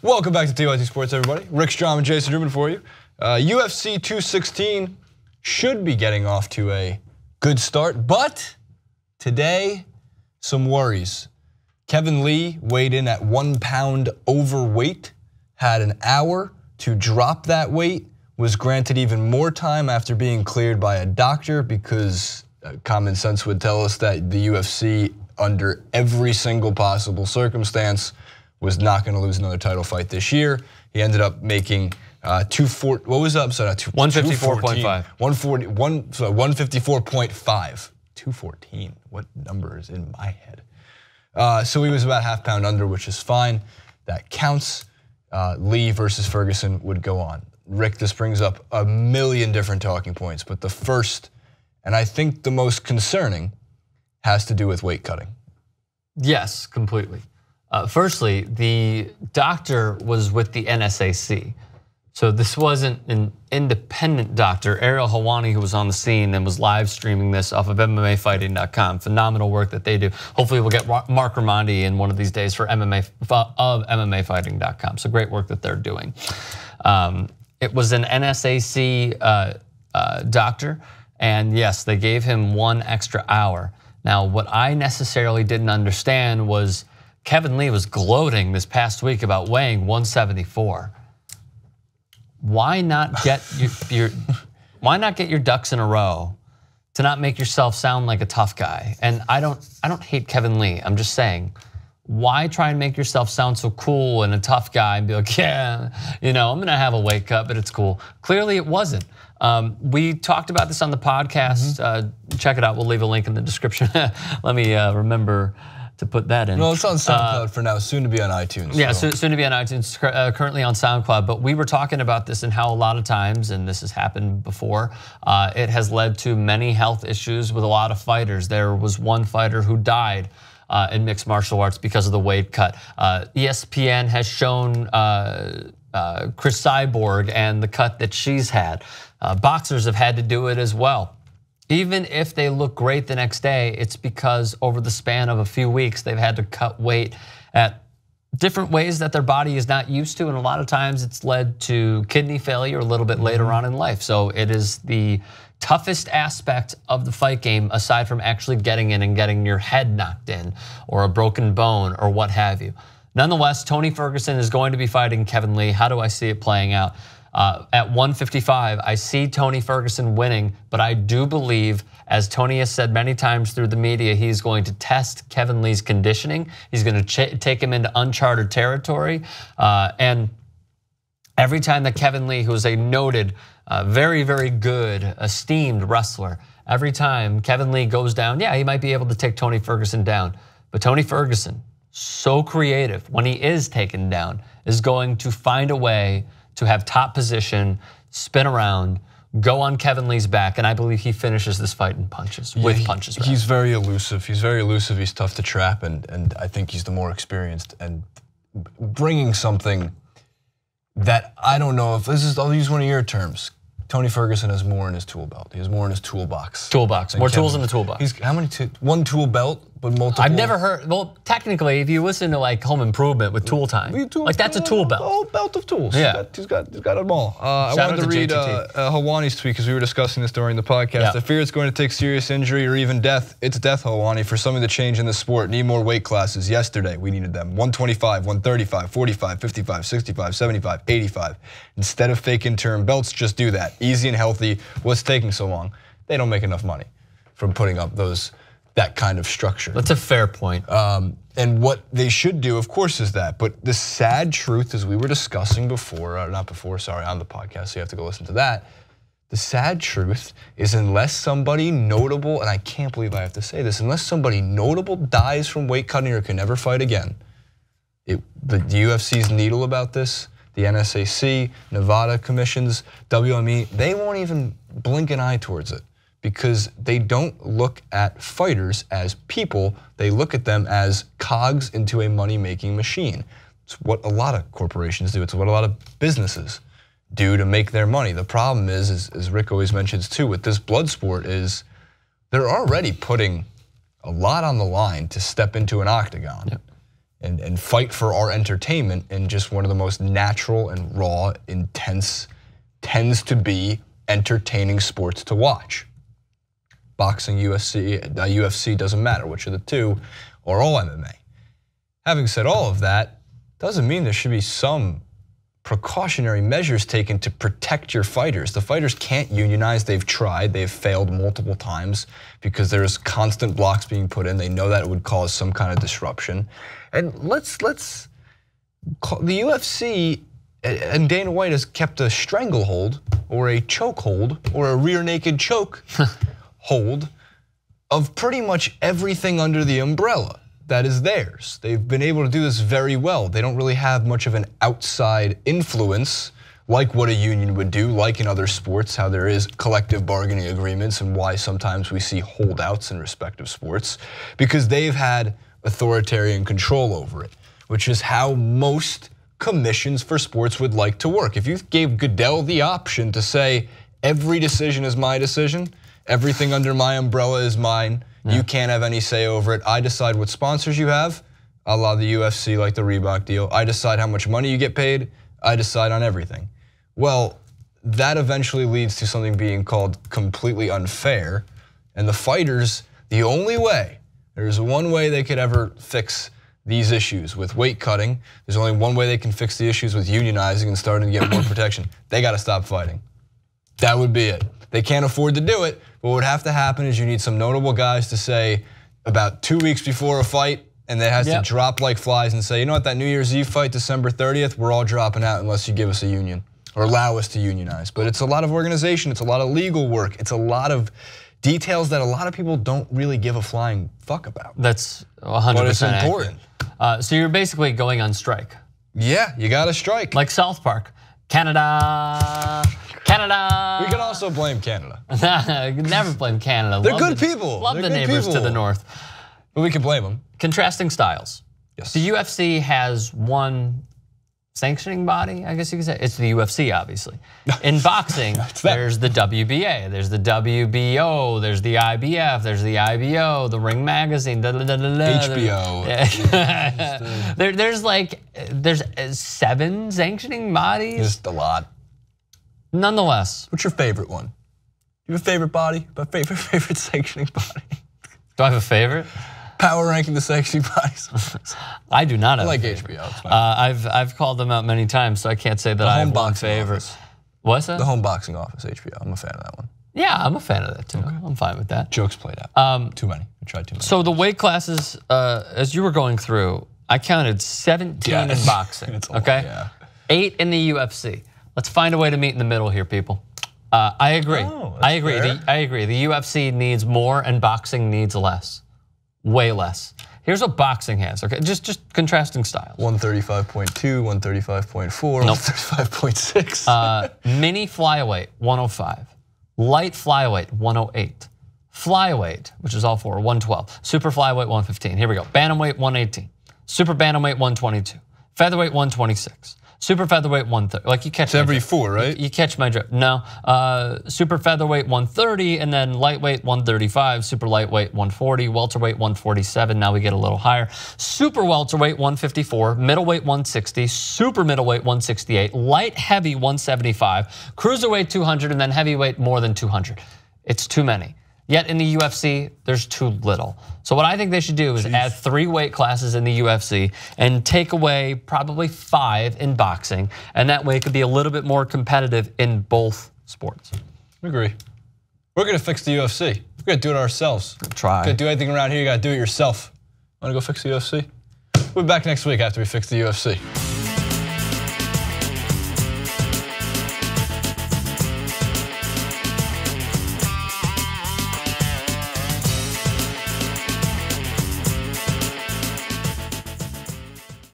Welcome back to TYT Sports, everybody. Rick Strom and Jason Rubin for you. UFC 216 should be getting off to a good start, but today, some worries. Kevin Lee weighed in at 1 pound overweight, had an hour to drop that weight, was granted even more time after being cleared by a doctor because common sense would tell us that the UFC, under every single possible circumstance, was not going to lose another title fight this year. He ended up making 154.5. 154.5. 214. What number is in my head? So he was about half pound under, which is fine. That counts. Lee versus Ferguson would go on. Rick, this brings up a million different talking points, but the first, and I think the most concerning, has to do with weight cutting. Yes, completely. Firstly, the doctor was with the NSAC. So this wasn't an independent doctor. Ariel Helwani, who was on the scene and was live streaming this off of MMAfighting.com. Phenomenal work that they do. Hopefully we'll get Mark Raimondi in one of these days for MMAfighting.com. So great work that they're doing. It was an NSAC doctor, and yes, they gave him 1 extra hour. Now, what I necessarily didn't understand was Kevin Lee was gloating this past week about weighing 174. Why not get your ducks in a row to not make yourself sound like a tough guy? And I don't hate Kevin Lee. I'm just saying, why try and make yourself sound so cool and a tough guy and be like, yeah, I'm gonna have a weight cut, but it's cool. Clearly it wasn't. We talked about this on the podcast. Check it out. We'll leave a link in the description. Let me remember to put that in. No, it's on SoundCloud for now, soon to be on iTunes. Yeah, soon to be on iTunes, currently on SoundCloud. But we were talking about this and how a lot of times, and this has happened before, it has led to many health issues with a lot of fighters. There was one fighter who died in mixed martial arts because of the weight cut. ESPN has shown Chris Cyborg and the cut that she's had. Boxers have had to do it as well. Even if they look great the next day, it's because over the span of a few weeks, they've had to cut weight at different ways that their body is not used to, and a lot of times it's led to kidney failure a little bit later on in life. So it is the toughest aspect of the fight game, aside from actually getting in and getting your head knocked in, or a broken bone, or what have you. Nonetheless, Tony Ferguson is going to be fighting Kevin Lee. How do I see it playing out? At 155, I see Tony Ferguson winning, but I do believe, as Tony has said many times through the media, he's going to test Kevin Lee's conditioning. He's going to take him into uncharted territory. And every time that Kevin Lee, who is a noted, very, very good, esteemed wrestler, every time Kevin Lee goes down, yeah, he might be able to take Tony Ferguson down. But Tony Ferguson, so creative, when he is taken down, is going to find a way to have top position, spin around, go on Kevin Lee's back, and I believe he finishes this fight in punches, with punches. He's very elusive. He's very elusive. He's tough to trap, and I think he's the more experienced. And bringing something that I don't know if this is, I'll use one of your terms. Tony Ferguson has more in his tool belt. He has more in his toolbox. More tools in the toolbox. He's how many? One tool belt, but multiple. I've never heard. Well, technically, if you listen to like Home Improvement with Tool Time, like that's a tool belt. A whole belt of tools. Yeah, he's got them all. I wanted to read Helwani's tweet because we were discussing this during the podcast. Yeah. I fear it's going to take serious injury or even death. It's death, Helwani, for something to change in the sport. Need more weight classes. Yesterday, we needed them. 125, 135, 45, 55, 65, 75, 85. Instead of fake interim belts, just do that. Easy and healthy. What's taking so long? They don't make enough money from putting up that kind of structure. That's a fair point. And what they should do, of course, is that. But the sad truth, as we were discussing before, on the podcast, so you have to go listen to that. The sad truth is, unless somebody notable, and I can't believe I have to say this, unless somebody notable dies from weight cutting or can never fight again, the UFC's needle about this, the NSAC, Nevada commissions, WME, they won't even blink an eye towards it because they don't look at fighters as people, they look at them as cogs into a money-making machine. It's what a lot of corporations do, it's what a lot of businesses do to make their money. The problem is, as Rick always mentions too, with this blood sport is they're already putting a lot on the line to step into an octagon. Yep. and fight for our entertainment in just one of the most natural and raw, intense, tends to be entertaining sports to watch. Boxing, UFC, doesn't matter which of the two, or all MMA. Having said all of that, doesn't mean there should be some precautionary measures taken to protect your fighters. The fighters can't unionize. They've tried. They've failed multiple times because there's constant blocks being put in. They know that it would cause some kind of disruption. And the UFC and Dana White has kept a stranglehold or a chokehold or a rear naked choke hold of pretty much everything under the umbrella that is theirs. They've been able to do this very well. They don't really have much of an outside influence like what a union would do, like in other sports, how there is collective bargaining agreements and why sometimes we see holdouts in respective sports, because they've had authoritarian control over it, which is how most commissions for sports would like to work. If you gave Goodell the option to say, every decision is my decision, everything under my umbrella is mine, you can't have any say over it. I decide what sponsors you have, a la the UFC, like the Reebok deal. I decide how much money you get paid. I decide on everything. Well, that eventually leads to something being called completely unfair. And the fighters, the only way, there's one way they could ever fix these issues with weight cutting. There's only one way they can fix the issues with unionizing and starting to get more protection. They got to stop fighting. That would be it. They can't afford to do it, but what would have to happen is you need some notable guys to say about 2 weeks before a fight, and they has to drop like flies and say, you know what, that New Year's Eve fight, December 30th, we're all dropping out unless you give us a union or allow us to unionize. But it's a lot of organization, it's a lot of legal work, it's a lot of details that a lot of people don't really give a flying fuck about. That's 100% but it's important. So you're basically going on strike. Yeah, you got to strike. Like South Park, Canada. Canada. We can also blame Canada. Never blame Canada. They're good people. Love the neighbors to the north. But we can blame them. Contrasting styles. Yes. The UFC has one sanctioning body, I guess you could say. It's the UFC, obviously. In boxing, there's the WBA, there's the WBO, there's the IBF, there's the IBO, the Ring Magazine, HBO. There's 7 sanctioning bodies. Just a lot. Nonetheless. What's your favorite one? You have a favorite body? Favorite sanctioning body? Do I have a favorite? Power ranking the sanctioning bodies. I do not have. I like HBO. I've called them out many times, so I can't say that I have one favorite. What's that? The Home Boxing Office, HBO. I'm a fan of that one. Yeah, I'm a fan of that too. Okay. I'm fine with that. Jokes played out. Too many. I tried too many. So the weight classes, as you were going through, I counted 17 in boxing. Okay, yeah. 8 in the UFC. Let's find a way to meet in the middle here, people. I agree. I agree. I agree. The UFC needs more and boxing needs less. Way less. Here's what boxing has, okay? Just contrasting styles. 135.2, 135.4, nope. 135.6. Mini flyweight, 105. Light flyweight, 108. Flyweight, which is all 4, 112. Super flyweight, 115. Here we go. Bantamweight, 118. Super bantamweight, 122. Featherweight, 126. Super featherweight 130. Like you catch. It's every 4, right? You catch my drift. No, super featherweight 130, and then lightweight 135, super lightweight 140, welterweight 147. Now we get a little higher. Super welterweight 154, middleweight 160, super middleweight 168, light heavy 175, cruiserweight 200, and then heavyweight more than 200. It's too many. Yet in the UFC, there's too little. So what I think they should do is add 3 weight classes in the UFC and take away probably 5 in boxing, and that way it could be a little bit more competitive in both sports. I agree. We're gonna fix the UFC. We're gonna do it ourselves. Try. Gonna do anything around here, you gotta do it yourself. Wanna go fix the UFC? We'll be back next week after we fix the UFC.